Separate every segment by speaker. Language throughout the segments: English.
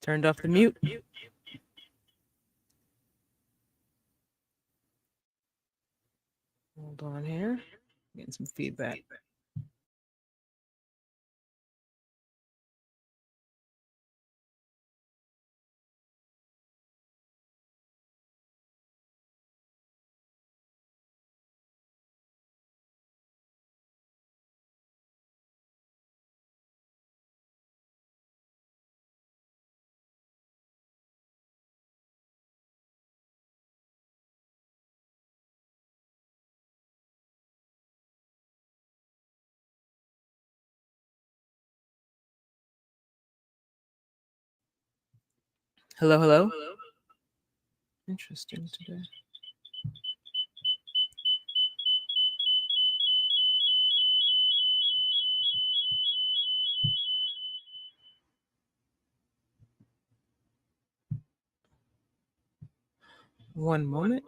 Speaker 1: Turned off the mute. Hold on here. Getting some feedback. Hello, hello. Interesting today. One moment.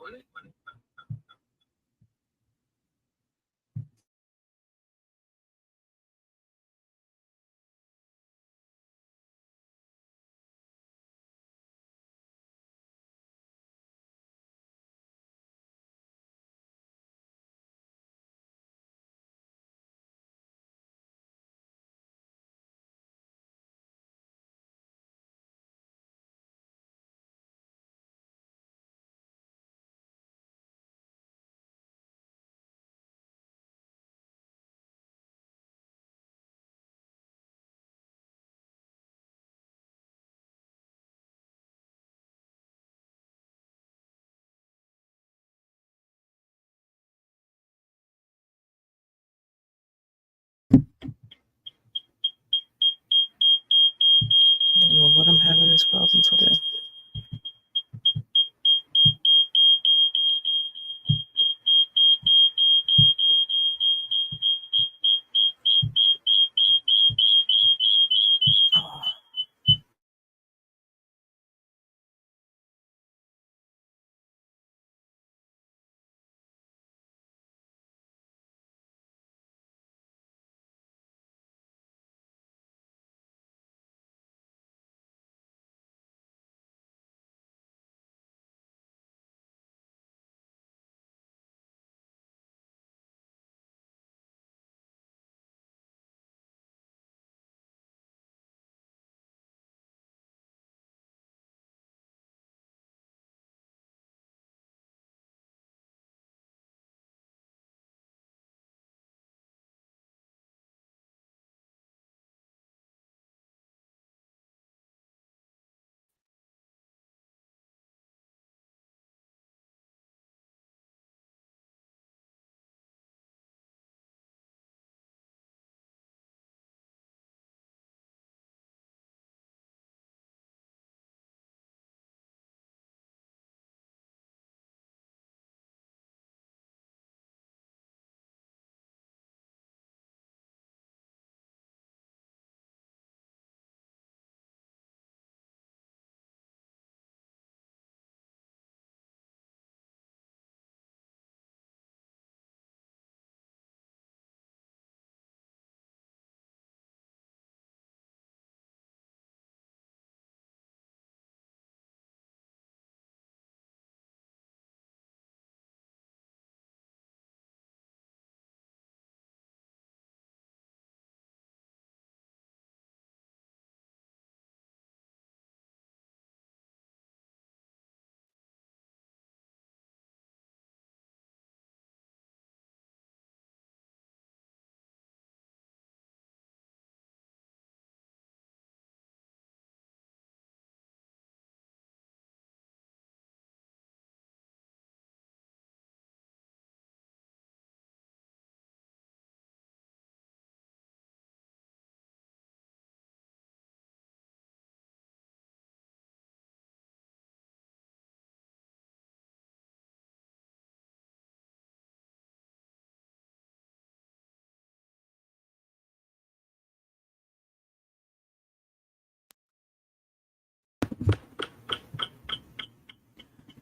Speaker 1: I don't know what I'm having this problem today. Oh.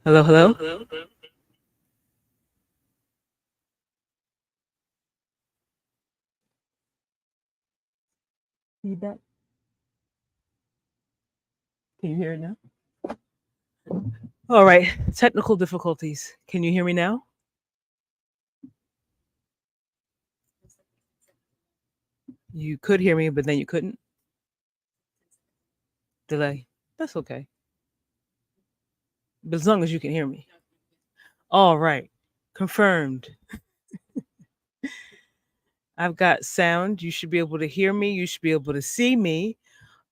Speaker 1: Hello, hello. Feedback. Can you hear it now? All right. Technical difficulties. Can you hear me now? You could hear me, but then you couldn't. Delay. That's okay. But as long as you can hear me. All right. Confirmed. I've got sound. You should be able to hear me. You should be able to see me.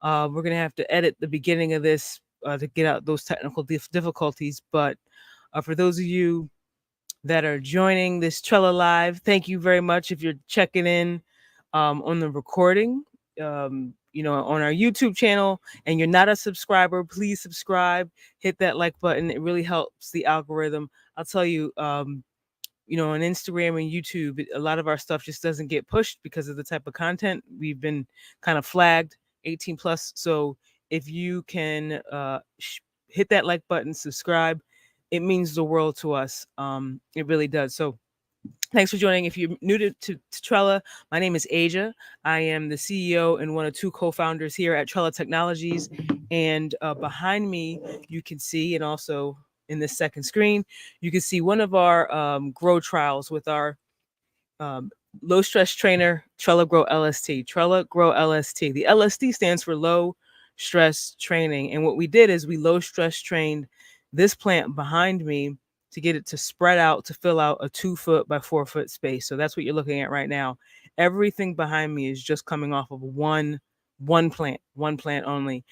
Speaker 1: We're going to have to edit the beginning of this to get out those technical difficulties. But for those of you that are joining this Trella Live, thank you very much. If you're checking in on the recording, on our YouTube channel, and you're not a subscriber, please subscribe, hit that like button. It really helps the algorithm. I'll tell you, on Instagram and YouTube, a lot of our stuff just doesn't get pushed because of the type of content. We've been kind of flagged 18 plus. So if you can hit that like button, subscribe, it means the world to us. It really does. So thanks for joining. If you're new to Trella, my name is Asia. I am the CEO and one of two co-founders here at Trella Technologies. And behind me, you can see, and also in this second screen, you can see one of our grow trials with our um, low stress trainer, TrellaGro LST. TrellaGro LST. The LST stands for low stress training. And what we did is we low stress trained this plant behind me to get it to spread out to fill out a 2 foot by 4 foot space. So that's what you're looking at right now. Everything behind me is just coming off of one plant only.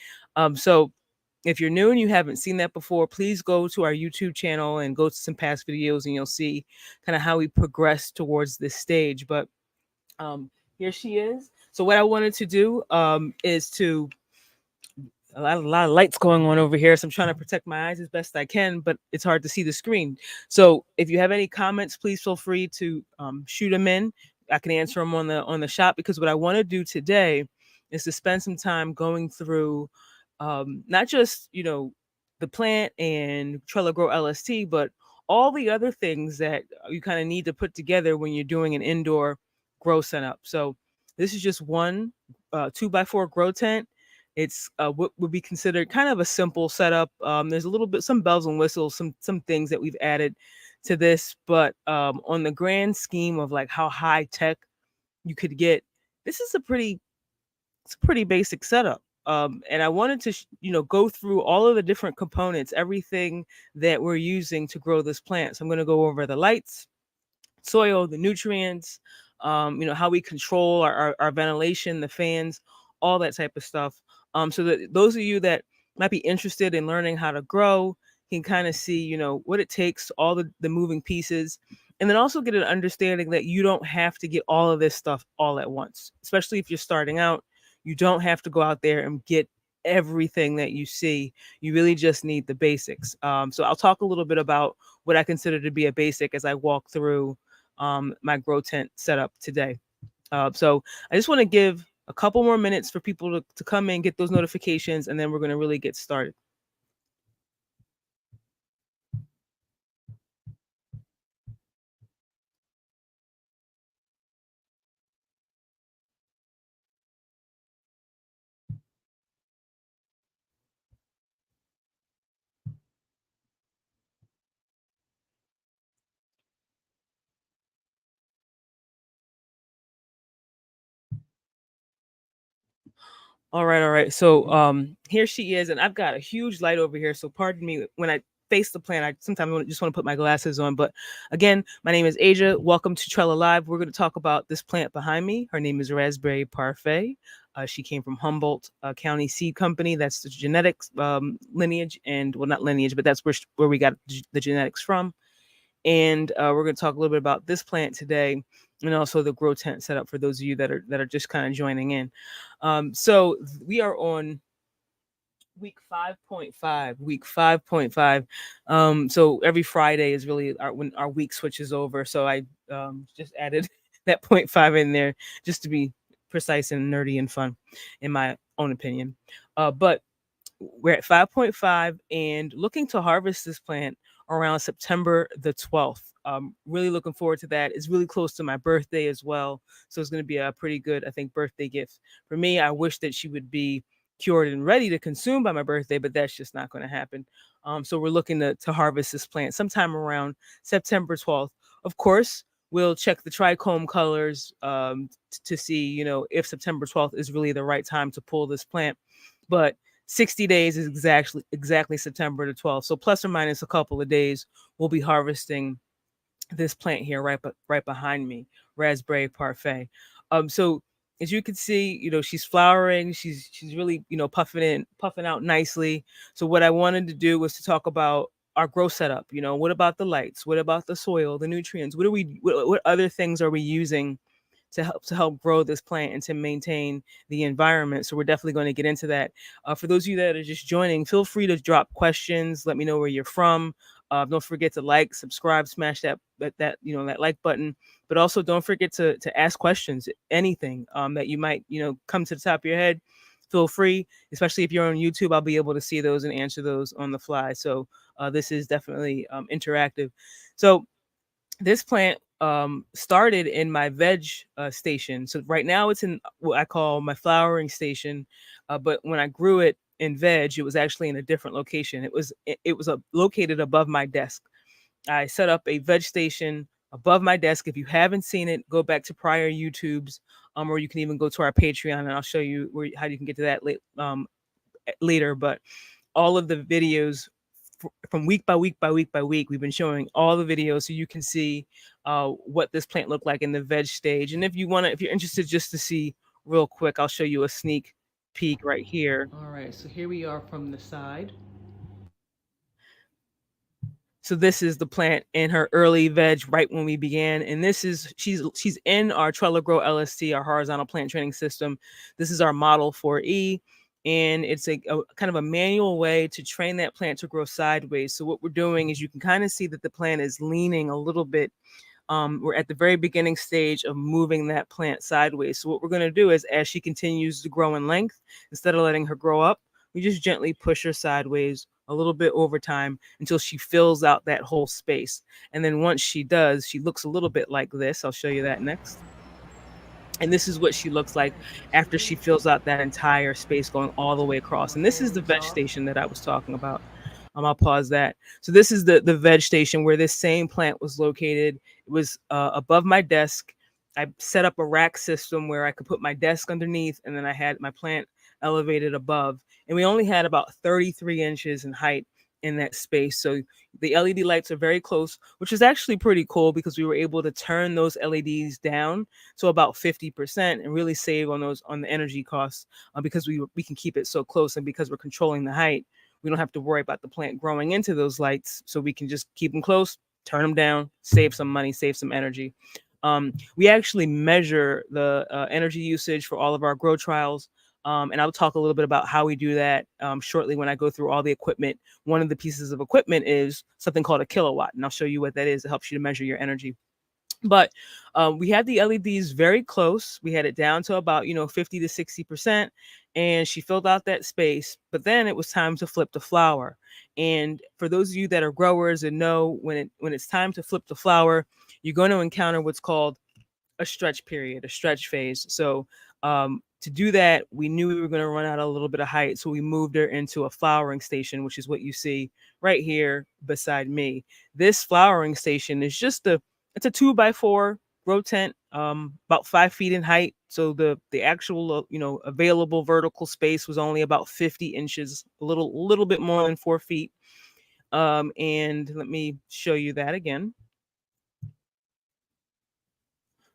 Speaker 1: So if you're new and you haven't seen that before, please go to our YouTube channel and go to some past videos and you'll see kind of how we progress towards this stage. But here she is. So what I wanted to do is to a lot of lights going on over here, so I'm trying to protect my eyes as best I can, but it's hard to see the screen. So if you have any comments, please feel free to shoot them in. I can answer them on the shop, because what I want to do today is to spend some time going through not just the plant and TrellaGro LST, but all the other things that you kind of need to put together when you're doing an indoor grow setup. So this is just one 2x4 grow tent. It's what would be considered kind of a simple setup. There's a little bit, some bells and whistles, some things that we've added to this, but on the grand scheme of like how high tech you could get, this is it's a pretty basic setup. And I wanted to go through all of the different components, everything that we're using to grow this plant. So I'm going to go over the lights, soil, the nutrients, how we control our ventilation, the fans, all that type of stuff. So that those of you that might be interested in learning how to grow can kind of see, what it takes, all the moving pieces, and then also get an understanding that you don't have to get all of this stuff all at once, especially if you're starting out. You don't have to go out there and get everything that you see. You really just need the basics. So I'll talk a little bit about what I consider to be a basic as I walk through my grow tent setup today. So I just want to give a couple more minutes for people to come in, get those notifications, and then we're going to really get started. All right, all right. So here she is, and I've got a huge light over here. So pardon me when I face the plant. I sometimes just want to put my glasses on. But again, my name is Asia. Welcome to Trella Live. We're going to talk about this plant behind me. Her name is Raspberry Parfait. She came from Humboldt County Seed Company. That's the genetics lineage, and well, not lineage, but that's where we got the genetics from. And we're going to talk a little bit about this plant today, and also the grow tent setup for those of you that are just kind of joining in. So we are on week 5.5. Week 5.5. So every Friday is really when our week switches over. So I just added that 0.5 in there just to be precise and nerdy and fun, in my own opinion. But we're at 5.5 and looking to harvest this plant around September the 12th. Really looking forward to that. It's really close to my birthday as well. So it's going to be a pretty good, I think, birthday gift for me. I wish that she would be cured and ready to consume by my birthday, but that's just not going to happen. So we're looking to harvest this plant sometime around September 12th. Of course, we'll check the trichome colors to see, if September 12th is really the right time to pull this plant. But 60 days is exactly September the 12th. So plus or minus a couple of days, we'll be harvesting this plant here right behind me, Raspberry Parfait. So as you can see, she's flowering. She's really, puffing out nicely. So what I wanted to do was to talk about our grow setup. What about the lights? What about the soil, the nutrients? What other things are we using to help grow this plant and to maintain the environment? So we're definitely going to get into that. For those of you that are just joining, feel free to drop questions. Let me know where you're from. Don't forget to like, subscribe, smash that like button. But also don't forget to ask questions. Anything that you might come to the top of your head. Feel free, especially if you're on YouTube. I'll be able to see those and answer those on the fly. So this is definitely interactive. So this plant started in my veg station. So right now it's in what I call my flowering station. But when I grew it in veg, it was actually in a different location. It was located above my desk. I set up a veg station above my desk. If you haven't seen it, go back to prior YouTubes, or you can even go to our Patreon, and I'll show you how you can get to that later. But all of the videos from week by week by week by week, we've been showing all the videos so you can see what this plant looked like in the veg stage. And if you're interested just to see real quick, I'll show you a sneak peek right here. All right, so here we are from the side. So this is the plant in her early veg right when we began. And this is she's in our TrellaGro LST, our horizontal plant training system. This is our model 4E. And it's a kind of a manual way to train that plant to grow sideways. So what we're doing is you can kind of see that the plant is leaning a little bit. We're at the very beginning stage of moving that plant sideways. So what we're going to do is, as she continues to grow in length, instead of letting her grow up, we just gently push her sideways a little bit over time until she fills out that whole space. And then once she does, she looks a little bit like this. I'll show you that next. And this is what she looks like after she fills out that entire space going all the way across. And this is the veg station that I was talking about. I'll pause that. So this is the veg station where this same plant was located. It was above my desk. I set up a rack system where I could put my desk underneath, and then I had my plant elevated above. And we only had about 33 inches in height in that space. So the LED lights are very close, which is actually pretty cool because we were able to turn those LEDs down to about 50% and really save on the energy costs because we can keep it so close, and because we're controlling the height, we don't have to worry about the plant growing into those lights. So we can just keep them close, turn them down, save some money, save some energy. We actually measure the energy usage for all of our grow trials. And I'll talk a little bit about how we do that shortly when I go through all the equipment. One of the pieces of equipment is something called a kilowatt, and I'll show you what that is. It helps you to measure your energy. But we had the LEDs very close. We had it down to about 50 to 60%, and she filled out that space. But then it was time to flip the flower. And for those of you that are growers and know when it's time to flip the flower, you're going to encounter what's called a stretch period, a stretch phase. So to do that, we knew we were going to run out a little bit of height. So we moved her into a flowering station, which is what you see right here beside me. This flowering station is it's a 2x4 grow tent, about 5 feet in height. So the actual, available vertical space was only about 50 inches, a little bit more than 4 feet. And let me show you that again.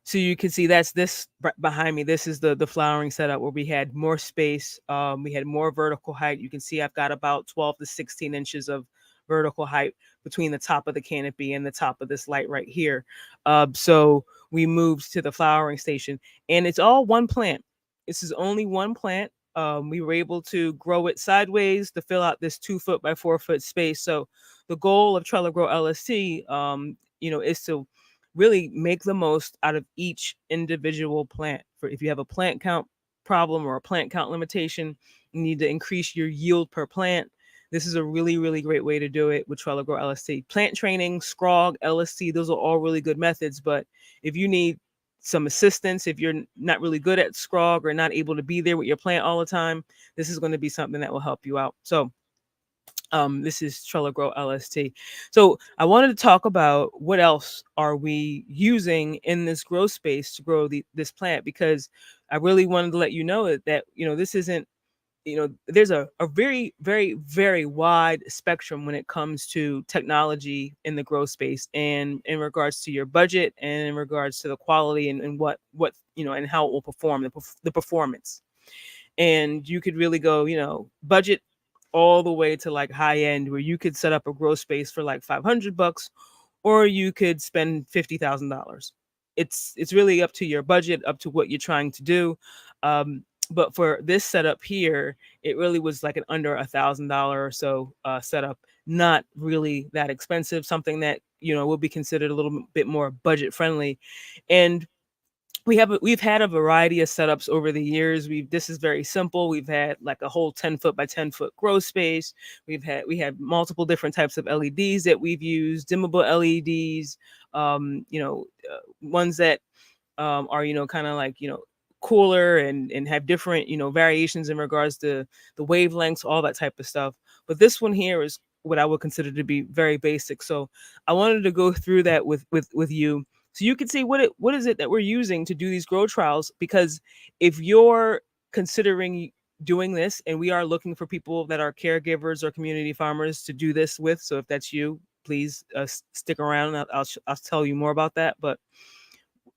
Speaker 1: So you can see that's this right behind me. This is the flowering setup where we had more space. We had more vertical height. You can see I've got about 12 to 16 inches of vertical height between the top of the canopy and the top of this light right here. So we moved to the flowering station, and it's all one plant. This is only one plant. We were able to grow it sideways to fill out this 2 foot by 4 foot space. So the goal of TrellaGro LST, is to really make the most out of each individual plant. For if you have a plant count problem or a plant count limitation, you need to increase your yield per plant. This is a really, really great way to do it with TrellaGro LST. Plant training, Scrog, LST, those are all really good methods. But if you need some assistance if you're not really good at scrog or not able to be there with your plant all the time. This is going to be something that will help you out. So this is TrellaGro LST. So I wanted to talk about what else are we using in this grow space to grow this plant, because I really wanted to let you know that this isn't, there's a very, very, very wide spectrum when it comes to technology in the grow space, and in regards to your budget, and in regards to the quality, and what and how it will perform, the performance. And you could really go, budget all the way to like high end, where you could set up a grow space for like $500, or you could spend $50,000. It's really up to your budget, up to what you're trying to do. But for this setup here, it really was like an under $1,000 or so setup. Not really that expensive, something that will be considered a little bit more budget friendly. And we've had a variety of setups over the years. This is very simple. We've had like a whole 10 foot by 10 foot grow space. We have multiple different types of LEDs that we've used, dimmable LEDs, ones that are kind of like cooler, and have different variations in regards to the wavelengths, all that type of stuff. But this one here is what I would consider to be very basic. So I wanted to go through that with you, so you can see what is it that we're using to do these grow trials. Because if you're considering doing this, and we are looking for people that are caregivers or community farmers to do this with, so if that's you, please stick around. I'll tell you more about that. But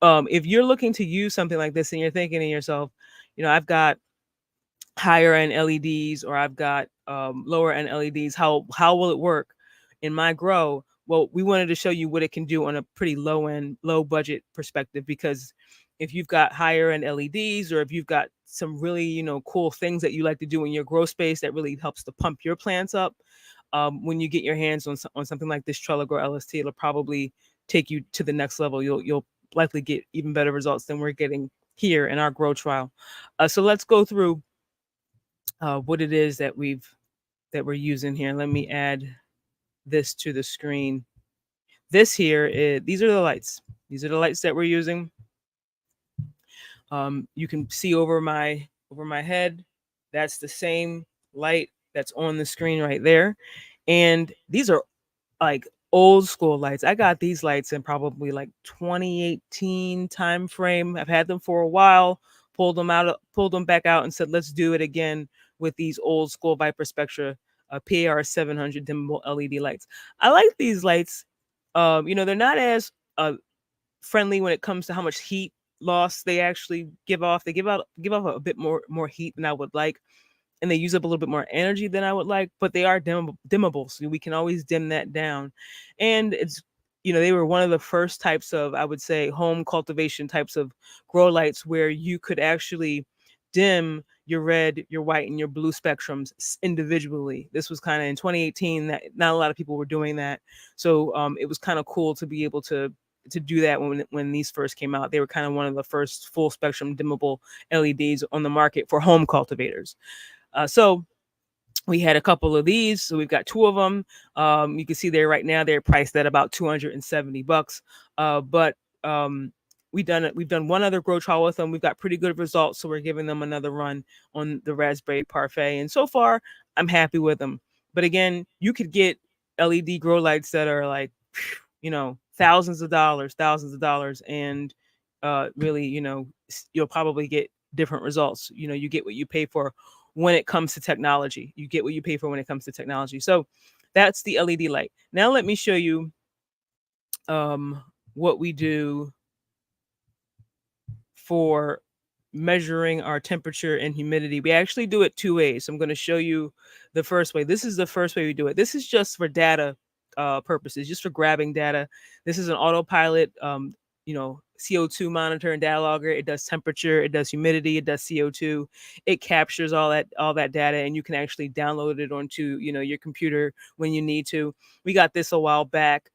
Speaker 1: if you're looking to use something like this, and you're thinking to yourself, I've got higher end LEDs, or I've got lower end LEDs, how will it work in my grow? Well, we wanted to show you what it can do on a pretty low budget perspective. Because if you've got higher end LEDs, or if you've got some really cool things that you like to do in your grow space that really helps to pump your plants up, when you get your hands on something like this TrellaGro LST, it'll probably take you to the next level. You'll likely get even better results than we're getting here in our grow trial. So let's go through what it is that we're using here. Let me add this to the screen. These are the lights. These are the lights that we're using. You can see over my head. That's the same light that's on the screen right there. And these are like old school lights. I got these lights in probably like 2018 time frame. I've had them for a while, pulled them back out, and said, let's do it again with these old school Viper Spectra PAR 700 dimmable LED lights. I like these lights. They're not as friendly when it comes to how much heat loss they actually give off. They give off a bit more heat than I would like, and they use up a little bit more energy than I would like, but they are dimmable, so we can always dim that down. And it's, they were one of the first types of, I would say, home cultivation types of grow lights where you could actually dim your red, your white, and your blue spectrums individually. This was kind of in 2018, that not a lot of people were doing that. So it was kind of cool to be able to do that when these first came out. They were kind of one of the first full spectrum dimmable LEDs on the market for home cultivators. So we had a couple of these. So we've got two of them. You can see there right now, they're priced at about $270. But we've done one other grow trial with them. We've got pretty good results. So we're giving them another run on the Raspberry Parfait. And so far, I'm happy with them. But again, you could get LED grow lights that are like, thousands of dollars. And really, you'll probably get different results. You get what you pay for when it comes to technology. You get what you pay for when it comes to technology. So that's the LED light. Now let me show you what we do for measuring our temperature and humidity. We actually do it two ways. So I'm going to show you the first way. This is the first way we do it. This is just for data purposes, just for grabbing data. This is an autopilot, CO2 monitor and data logger. It does temperature, it does humidity, it does CO2. It captures all that data, and you can actually download it onto your computer when you need to. We got this a while back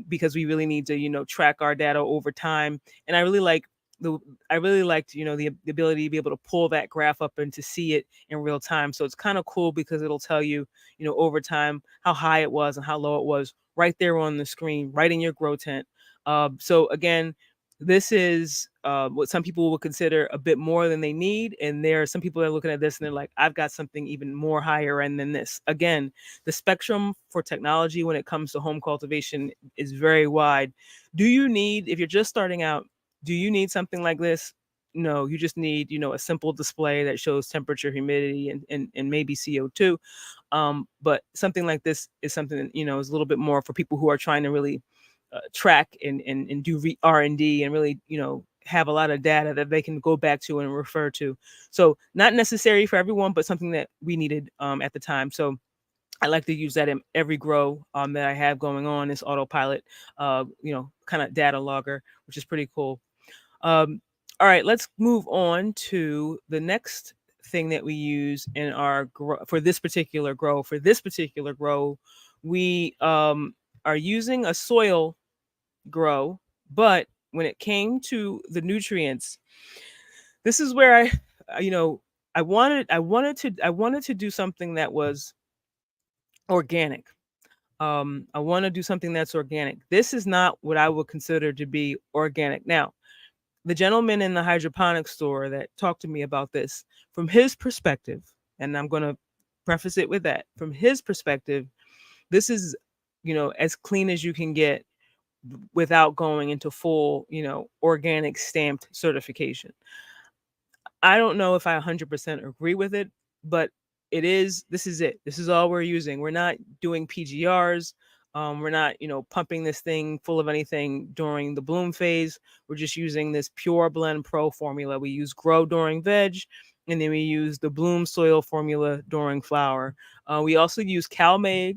Speaker 1: because we really need to track our data over time, and I really liked the ability to be able to pull that graph up and to see it in real time. So it's kind of cool because it'll tell you over time how high it was and how low it was right there on the screen, right in your grow tent. So again, This is what some people would consider a bit more than they need. And there are some people that are looking at this and they're like, I've got something even more higher end than this. Again, the spectrum for technology when it comes to home cultivation is very wide. Do you need, if you're just starting out, do you need something like this? No, you just need, a simple display that shows temperature, humidity, and maybe CO2. But something like this is something that, is a little bit more for people who are trying to really track and do R&D and really, have a lot of data that they can go back to and refer to. So not necessary for everyone, but something that we needed at the time. So I like to use that in every grow that I have going on, this autopilot, kind of data logger, which is pretty cool. All right, let's move on to the next thing that we use in our for this particular grow. For this particular grow, we are using a soil grow, but when it came to the nutrients, this is where I wanted to do something that was organic. I want to do something that's organic. This is not what I would consider to be organic. Now, the gentleman in the hydroponic store that talked to me about this, from his perspective, and I'm going to preface it with that, from his perspective, this is, as clean as you can get without going into full, organic stamped certification. I don't know if I 100% agree with it, but this is it. This is all we're using. We're not doing PGRs. We're not, pumping this thing full of anything during the bloom phase. We're just using this Pure Blend Pro formula. We use Grow during veg, and then we use the Bloom Soil formula during flower. We also use CalMag,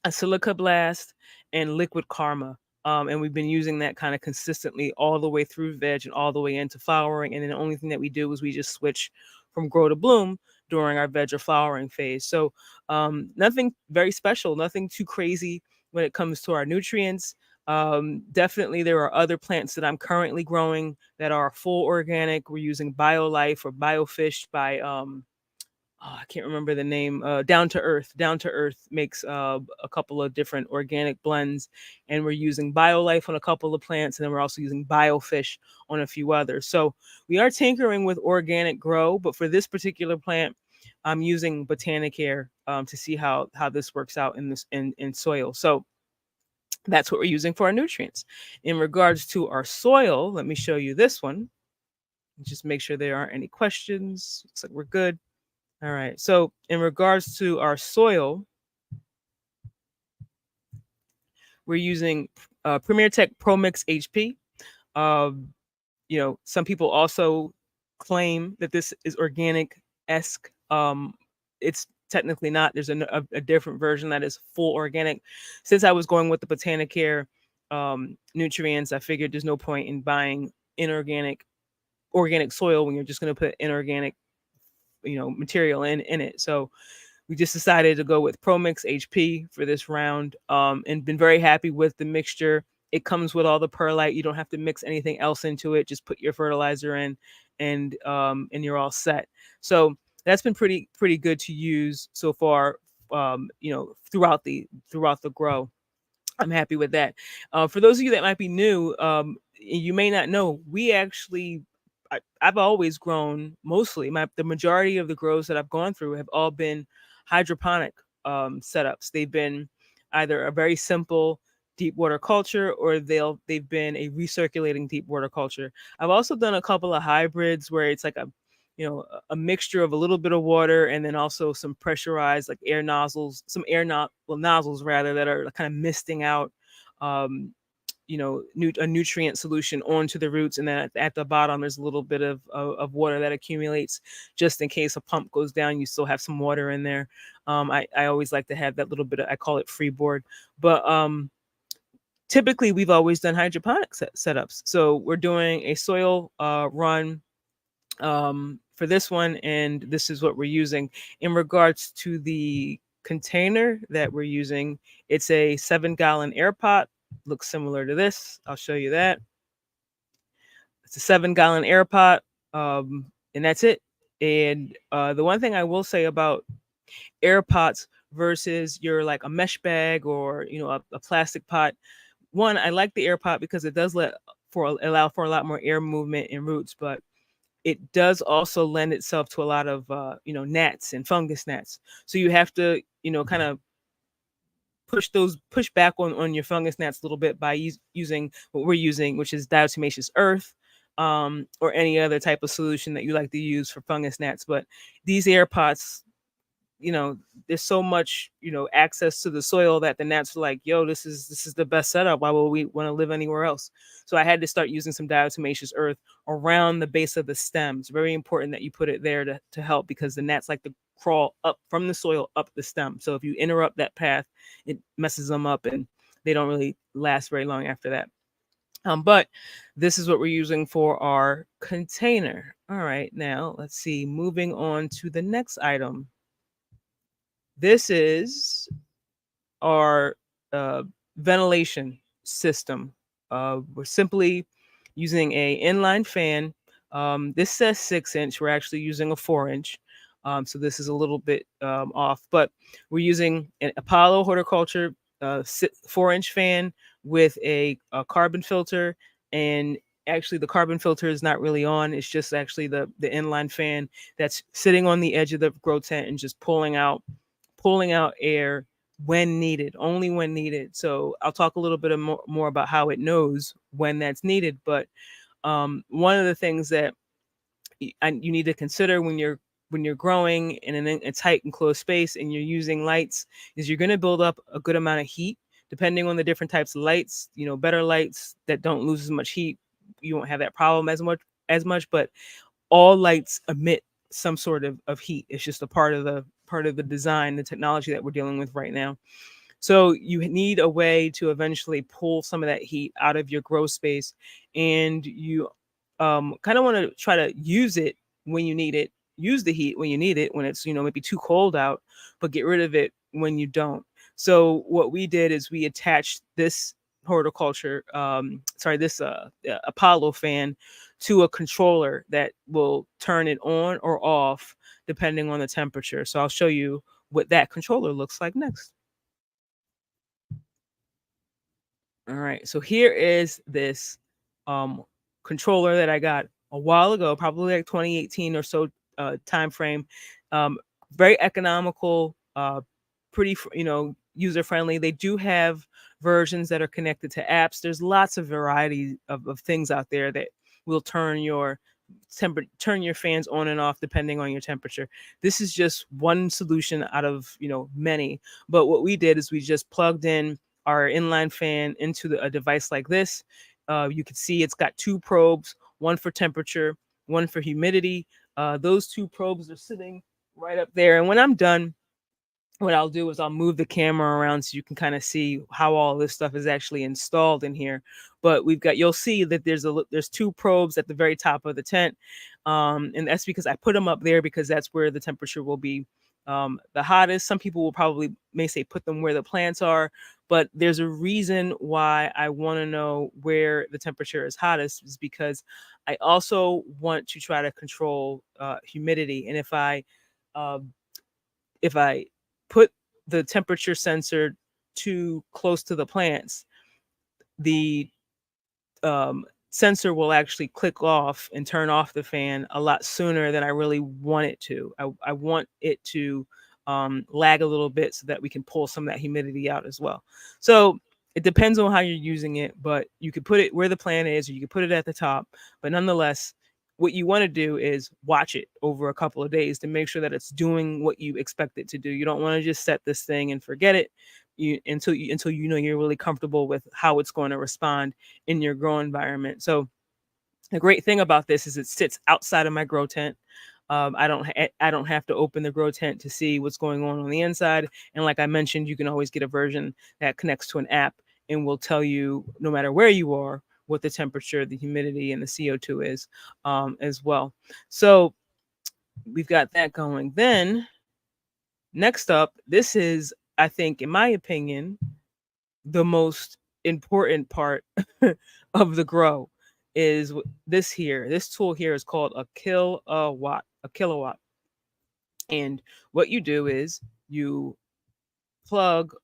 Speaker 1: a Silica Blast, and Liquid Karma. And we've been using that kind of consistently all the way through veg and all the way into flowering. And then the only thing that we do is we just switch from grow to bloom during our veg or flowering phase. So nothing very special, nothing too crazy when it comes to our nutrients. Definitely, there are other plants that I'm currently growing that are full organic. We're using BioLife or BioFish by I can't remember the name. Down to Earth. Down to Earth makes a couple of different organic blends, and we're using BioLife on a couple of plants, and then we're also using BioFish on a few others. So we are tinkering with organic grow, but for this particular plant, I'm using Botanicare to see how this works out in this in soil. So that's what we're using for our nutrients. In regards to our soil, let me show you this one. Just make sure there aren't any questions. Looks like we're good. All right. So in regards to our soil, we're using Premier Tech Pro Mix HP. Um, some people also claim that this is organic-esque. It's technically not. There's a different version that is full organic. Since I was going with the Botanicare nutrients, I figured there's no point in buying organic soil when you're just going to put inorganic material in it. So we just decided to go with ProMix HP for this round, and been very happy with the mixture. It comes with all the perlite. You don't have to mix anything else into it. Just put your fertilizer in, and you're all set. So that's been pretty good to use so far. Throughout the grow. I'm happy with that. For those of you that might be new, you may not know, we actually, I've always grown mostly. The majority of the grows that I've gone through have all been hydroponic setups. They've been either a very simple deep water culture, or they've been a recirculating deep water culture. I've also done a couple of hybrids where it's like a mixture of a little bit of water and then also some pressurized like air nozzles, nozzles rather, that are kind of misting out a nutrient solution onto the roots, and then at the bottom there's a little bit of water that accumulates just in case a pump goes down. You still have some water in there. I always like to have that little bit of, I call it freeboard, but typically we've always done hydroponic setups. So we're doing a soil run for this one, and this is what we're using. In regards to the container that we're using, it's a 7-gallon air pot. Looks similar to this. I'll show you that. It's a 7-gallon air pot, and that's it. And the one thing I will say about air pots versus your like a mesh bag or a plastic pot, one, I like the air pot because it does let allow for a lot more air movement in roots, but it does also lend itself to a lot of gnats and fungus gnats. So you have to kind of push back on your fungus gnats a little bit by using what we're using, which is diatomaceous earth, or any other type of solution that you like to use for fungus gnats. But these air pots, there's so much access to the soil that the gnats are like, yo, this is the best setup. Why would we want to live anywhere else? So I had to start using some diatomaceous earth around the base of the stem. It's very important that you put it there to help, because the gnats like to crawl up from the soil up the stem. So if you interrupt that path, it messes them up and they don't really last very long after that. But this is what we're using for our container. All right, now let's see, moving on to the next item. This is our ventilation system. We're simply using a inline fan. This says 6 inch. We're actually using a 4 inch. So this is a little bit off, but we're using an Apollo Horticulture 4 inch fan with a carbon filter. And actually the carbon filter is not really on. It's just actually the inline fan that's sitting on the edge of the grow tent and just pulling out air when needed, only when needed. So I'll talk a little bit more about how it knows when that's needed. But one of the things that you need to consider when you're growing in a tight and closed space and you're using lights is you're going to build up a good amount of heat depending on the different types of lights. Better lights that don't lose as much heat, you won't have that problem as much. But all lights emit some sort of heat. It's just a part of the design, the technology that we're dealing with right now. So you need a way to eventually pull some of that heat out of your grow space, and you kind of want to try to use it when you need it. Use the heat when you need it, when it's maybe too cold out, but get rid of it when you don't. So what we did is we attached this Apollo fan to a controller that will turn it on or off depending on the temperature. So I'll show you what that controller looks like next. All right, so here is this um, controller that I got a while ago, probably like 2018 or so time frame. Um, Very economical, pretty user friendly. They do have versions that are connected to apps. There's lots of variety of things out there that will turn your fans on and off depending on your temperature. This is just one solution out of many. But what we did is we just plugged in our inline fan into a device like this. You can see it's got two probes, one for temperature, one for humidity. Those two probes are sitting right up there. And when I'm done, what I'll do is I'll move the camera around so you can kind of see how all this stuff is actually installed in here. But you'll see that there's two probes at the very top of the tent. And that's because I put them up there because that's where the temperature will be the hottest. Some people may say put them where the plants are, but there's a reason why I want to know where the temperature is hottest, is because I also want to try to control humidity. And if I put the temperature sensor too close to the plants, the sensor will actually click off and turn off the fan a lot sooner than I really want it to. I want it to lag a little bit so that we can pull some of that humidity out as well. So it depends on how you're using it, but you could put it where the plant is, or you could put it at the top. But nonetheless, what you want to do is watch it over a couple of days to make sure that it's doing what you expect it to do. You don't want to just set this thing and forget it until you're really comfortable with how it's going to respond in your grow environment. So the great thing about this is it sits outside of my grow tent. I don't have to open the grow tent to see what's going on the inside. And like I mentioned, you can always get a version that connects to an app and will tell you, no matter where you are, what the temperature, the humidity, and the CO2 is as well. So we've got that going. Then next up, this is, I think, in my opinion, the most important part of the grow is this here. This tool here is called a kilowatt. A kilowatt. And what you do is you plug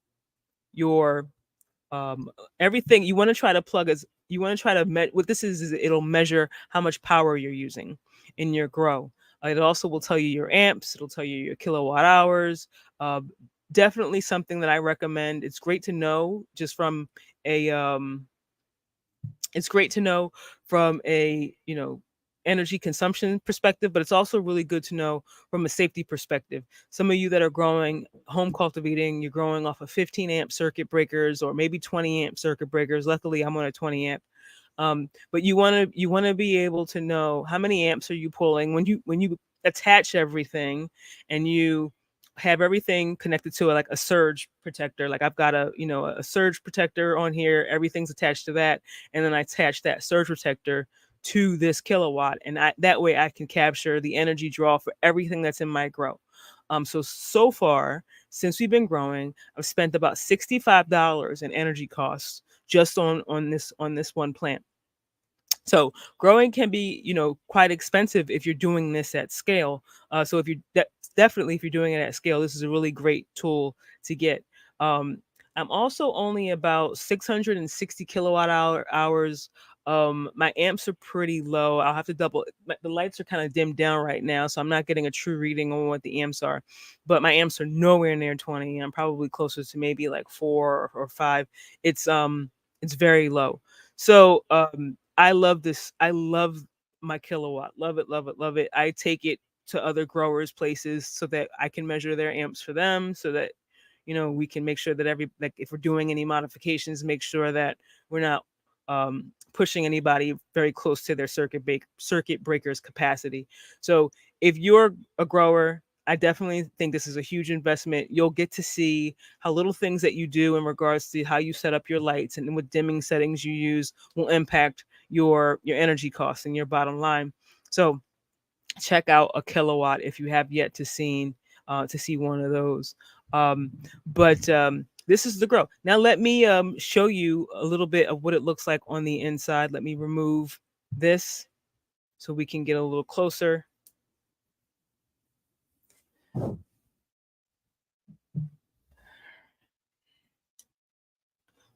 Speaker 1: your everything. You want to try to plug as you want to try to what this is it'll measure how much power you're using in your grow. It also will tell you your amps. It'll tell you your kilowatt hours. Uh, Definitely something that I recommend. It's great to know just from a it's great to know from a energy consumption perspective, but it's also really good to know from a safety perspective. Some of you that are growing home cultivating, you're growing off of 15 amp circuit breakers or maybe 20 amp circuit breakers. Luckily I'm on a 20 amp. But you want to be able to know how many amps are you pulling when you attach everything, and you have everything connected to it, like a surge protector. Like I've got a surge protector on here. Everything's attached to that, and then I attach that surge protector to this kilowatt, and that way I can capture the energy draw for everything that's in my grow. So far, since we've been growing, I've spent about $65 in energy costs just on this one plant. So growing can be, quite expensive if you're doing this at scale. So if you definitely if you're doing it at scale, this is a really great tool to get. Um, I'm also only about 660 hours. My amps are pretty low. I'll have to the lights are kind of dimmed down right now, so I'm not getting a true reading on what the amps are. But my amps are nowhere near 20. I'm probably closer to maybe like 4 or 5. It's very low. So I love this. I love my kilowatt. Love it, love it, love it. I take it to other growers' places so that I can measure their amps for them, so that we can make sure that like if we're doing any modifications, make sure that we're not pushing anybody very close to their circuit breakers capacity. So if you're a grower, I definitely think this is a huge investment. You'll get to see how little things that you do in regards to how you set up your lights and what dimming settings you use will impact your energy costs and your bottom line. So check out a kilowatt if you have yet to see one of those. But this is the grow. Now let me show you a little bit of what it looks like on the inside. Let me remove this so we can get a little closer.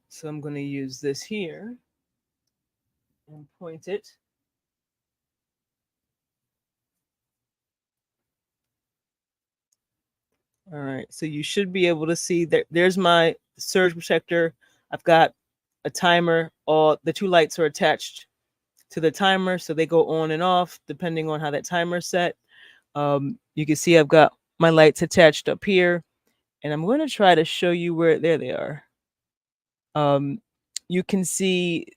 Speaker 1: So I'm going to use this here and point it. All right, so you should be able to see that there's my surge protector. I've got a timer. All the two lights are attached to the timer, so they go on and off depending on how that timer's set. You can see I've got my lights attached up here, and I'm going to try to show you where there they are. You can see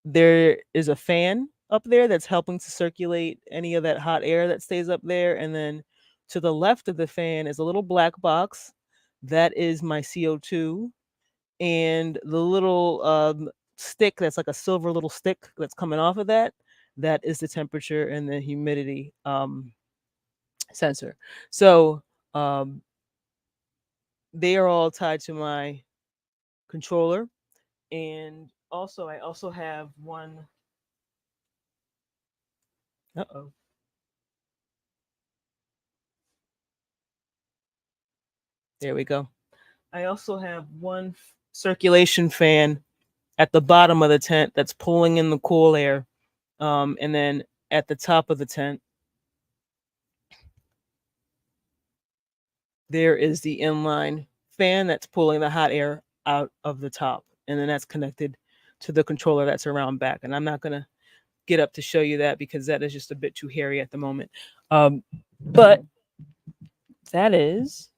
Speaker 1: there is a fan up there that's helping to circulate any of that hot air that stays up there. And then to the left of the fan is a little black box. That is my CO2. And the little stick that's like a silver little stick that's coming off of that is the temperature and the humidity sensor. So they are all tied to my controller. And also, I also have one. Uh-oh. There we go. I also have one circulation fan at the bottom of the tent that's pulling in the cool air. And then at the top of the tent, there is the inline fan that's pulling the hot air out of the top. And then that's connected to the controller that's around back. And I'm not going to get up to show you that because that is just a bit too hairy at the moment. But that is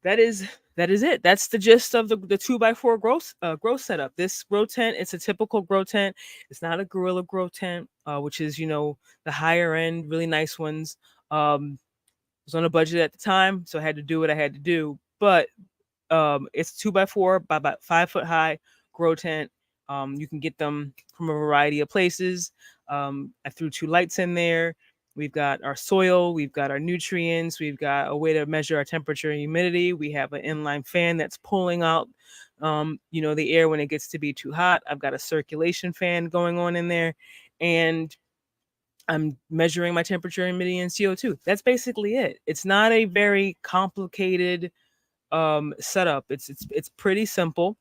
Speaker 1: it. That's the gist of the 2x4 grow setup. This grow tent, it's a typical grow tent. It's not a gorilla grow tent, which is the higher end, really nice ones. I was on a budget at the time, so I had to do what I had to do. But it's 2x4 by about 5 foot high grow tent. You can get them from a variety of places. I threw 2 lights in there. We've got our soil, we've got our nutrients, we've got a way to measure our temperature and humidity. We have an inline fan that's pulling out, the air when it gets to be too hot. I've got a circulation fan going on in there, and I'm measuring my temperature, humidity, and CO2. That's basically it. It's not a very complicated setup. It's pretty simple.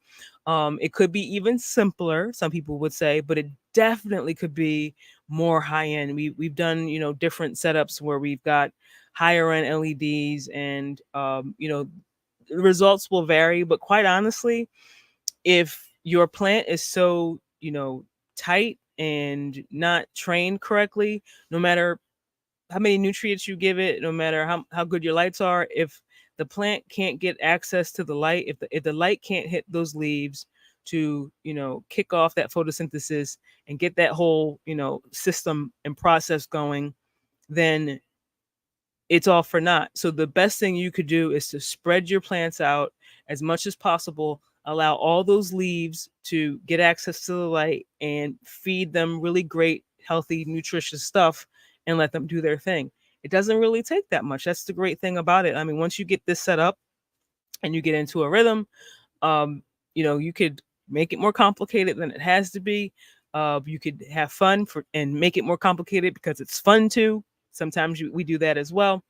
Speaker 1: It could be even simpler, some people would say, but it definitely could be more high end. We've done, different setups where we've got higher end LEDs, and the results will vary, but quite honestly, if your plant is so, tight and not trained correctly, no matter how many nutrients you give it, no matter how good your lights are, if the plant can't get access to the light, if the light can't hit those leaves to, kick off that photosynthesis and get that whole, system and process going, then it's all for naught. So the best thing you could do is to spread your plants out as much as possible, allow all those leaves to get access to the light and feed them really great, healthy, nutritious stuff, and let them do their thing. It doesn't really take that much. That's the great thing about it. I mean, once you get this set up and you get into a rhythm, um, you could make it more complicated than it has to be. You could have fun and make it more complicated because it's fun too. Sometimes we do that as well,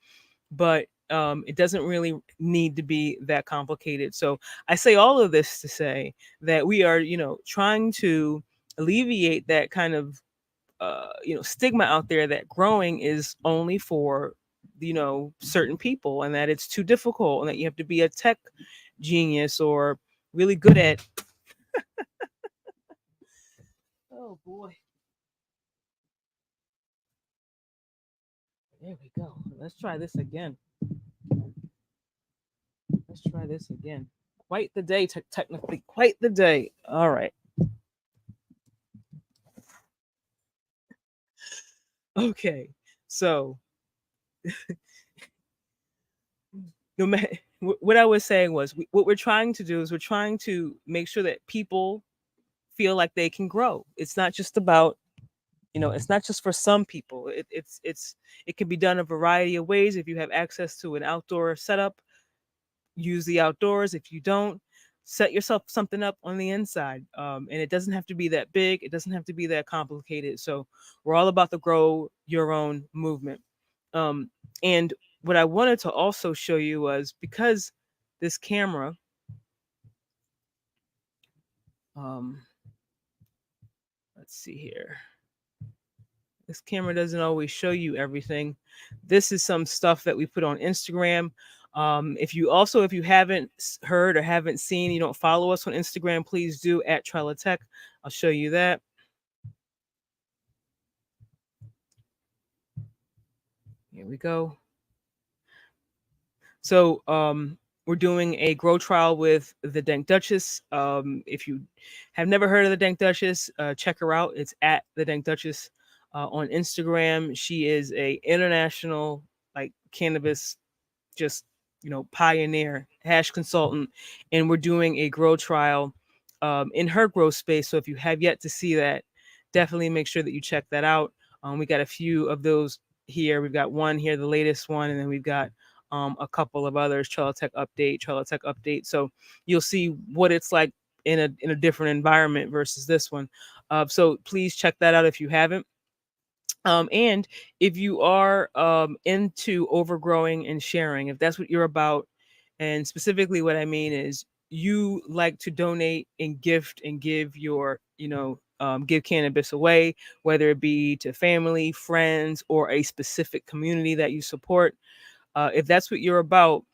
Speaker 1: but it doesn't really need to be that complicated. So I say all of this to say that we are, trying to alleviate that kind of, stigma out there that growing is only for, certain people, and that it's too difficult, and that you have to be a tech genius or really good at. Oh boy, there we go. Let's try this again. Let's try this again. Quite the day, technically, quite the day. All right. Okay. So, no matter what I was saying was, what we're trying to do is we're trying to make sure that people feel like they can grow. It's not just about, it's not just for some people. It can be done a variety of ways. If you have access to an outdoor setup, use the outdoors. If you don't, set yourself something up on the inside. And it doesn't have to be that big. It doesn't have to be that complicated. So we're all about the grow your own movement. And what I wanted to also show you was, because this camera, um, let's see here. This camera doesn't always show you everything. This is some stuff that we put on Instagram. If you haven't heard or haven't seen, you don't follow us on Instagram, please do, at Trella Tech. I'll show you that. Here we go. So we're doing a grow trial with the Dank Duchess. If you have never heard of the Dank Duchess, check her out. It's at the Dank Duchess on Instagram. She is a international, like, cannabis, just, pioneer, hash consultant, and we're doing a grow trial in her grow space. So if you have yet to see that, definitely make sure that you check that out. We got a few of those here. We've got one here, the latest one, and then we've got a couple of others. Trella Tech update. So you'll see what it's like in a different environment versus this one. So please check that out if you haven't. And if you are into overgrowing and sharing, if that's what you're about, and specifically what I mean is you like to donate and gift and give your, give cannabis away, whether it be to family, friends, or a specific community that you support. If that's what you're about,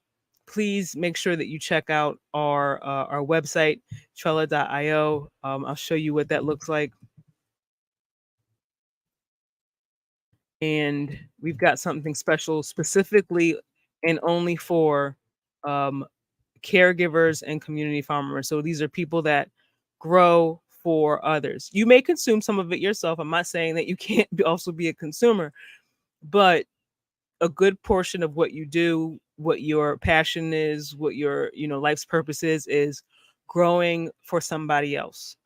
Speaker 1: please make sure that you check out our website, Trella.io. I'll show you what that looks like. And we've got something special specifically and only for um, caregivers and community farmers. So these are people that grow for others. You may consume some of it yourself. I'm not saying that you can't also be a consumer, but a good portion of what you do, what your passion is, what your, life's purpose is growing for somebody else.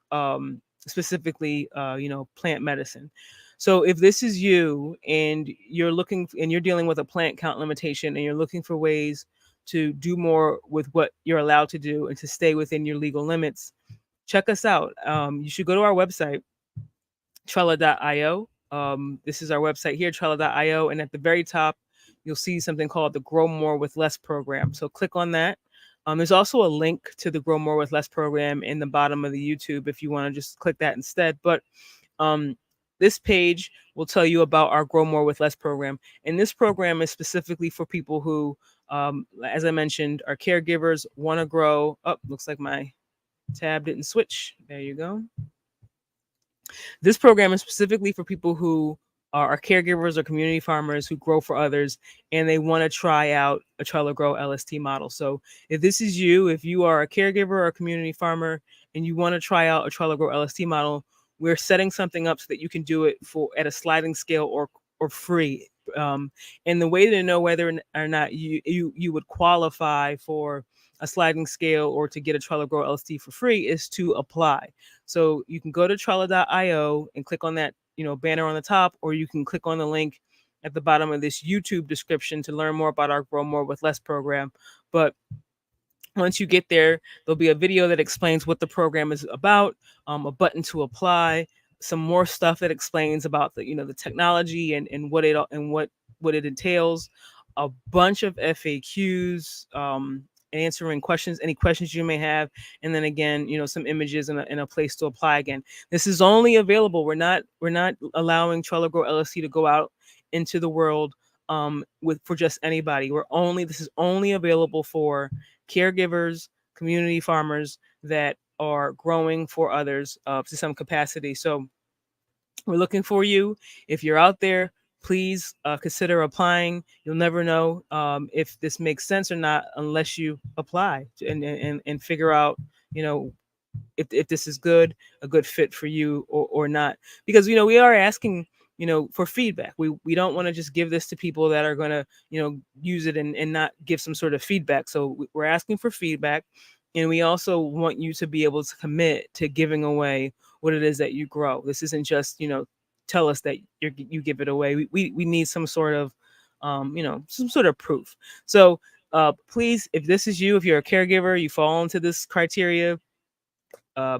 Speaker 1: Specifically, plant medicine. So if this is you and you're dealing with a plant count limitation and you're looking for ways to do more with what you're allowed to do and to stay within your legal limits, check us out. You should go to our website, Trella.io. This is our website here, Trella.io. And at the very top, you'll see something called the Grow More with Less program. So click on that. There's also a link to the Grow More with Less program in the bottom of the YouTube if you want to just click that instead. But um, this page will tell you about our Grow More with Less program. And this program is specifically for people who, as I mentioned, are caregivers, want to grow. Oh, looks like my tab didn't switch. There you go. This program is specifically for people who are caregivers or community farmers who grow for others and they want to try out a TrellaGro LST model. So if this is you, if you are a caregiver or a community farmer and you want to try out a TrellaGro LST model, we're setting something up so that you can do it for at a sliding scale or free. And the way to know whether or not you would qualify for a sliding scale or to get a TrellaGro LST for free is to apply. So you can go to Trella.io and click on that, banner on the top, or you can click on the link at the bottom of this YouTube description to learn more about our Grow More with Less program. But once you get there, there'll be a video that explains what the program is about, a button to apply, some more stuff that explains about the technology and what it entails, a bunch of FAQs, answering questions, any questions you may have, and then again, some images and a place to apply again. This is only available. We're not allowing TrellaGro LST to go out into the world for just anybody. This is only available for caregivers, community farmers that are growing for others to some capacity. So we're looking for you. If you're out there, please consider applying. You'll never know if this makes sense or not unless you apply and figure out, if this is a good fit for you or not. Because, we are asking, for feedback. We don't want to just give this to people that are going to, use it and not give some sort of feedback. So we're asking for feedback. And we also want you to be able to commit to giving away what it is that you grow. This isn't just, tell us that you give it away. We need some sort of, some sort of proof. So please, if this is you, if you're a caregiver, you fall into this criteria, uh,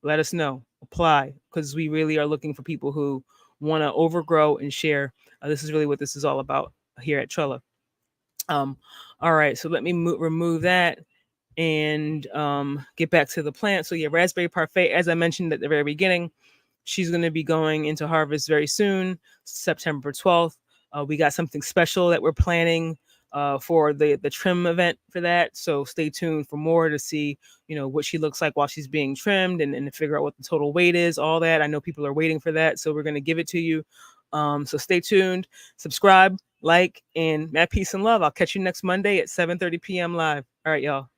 Speaker 1: let us know. Apply, because we really are looking for people who want to overgrow and share. This is really what this is all about here at Trella. All right, so let me remove that and get back to the plant. So yeah, Raspberry Parfait, as I mentioned at the very beginning, she's going to be going into harvest very soon, September 12th. We got something special that we're planning for the trim event for that. So stay tuned for more to see, what she looks like while she's being trimmed and to figure out what the total weight is, all that. I know people are waiting for that. So we're going to give it to you. So stay tuned, subscribe, like, and peace and love. I'll catch you next Monday at 7:30 p.m. live. All right, y'all.